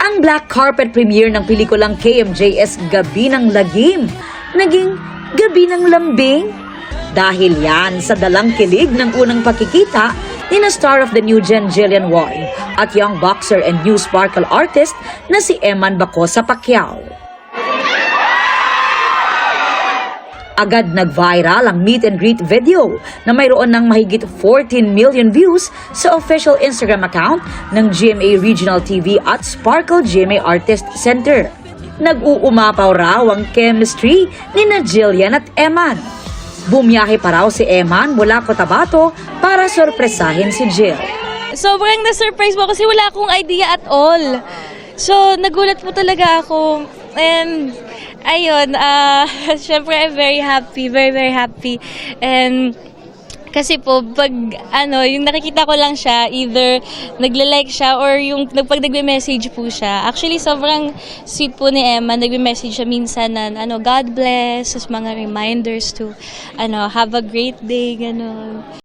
Ang black carpet premiere ng pelikulang KMJS Gabi ng Lagim naging Gabi ng Lambing. Dahil yan sa dalang kilig ng unang pakikita ni na star of the new gen Jillian Ward at young boxer and new sparkle artist na si Eman Bacosa Pacquiao. Agad nag-viral ang meet and greet video na mayroon ng mahigit 14 million views sa official Instagram account ng GMA Regional TV at Sparkle GMA Artist Center. Nag-uumapaw raw ang chemistry ni na Jillian at Eman. Bumiyahe pa raw si Eman mula Cotabato para sorpresahin si Jill. Sobrang na-surprise po kasi wala akong idea at all. So, nagulat po talaga ako. And, ayun, syempre I'm very happy, very, very happy. And, kasi po, pag, yung nakikita ko lang siya, either nagla-like siya or yung pag nagme-message po siya. Actually, sobrang sweet po ni Emma. Nagme-message siya minsan na, God bless, mga reminders to, have a great day, gano'n.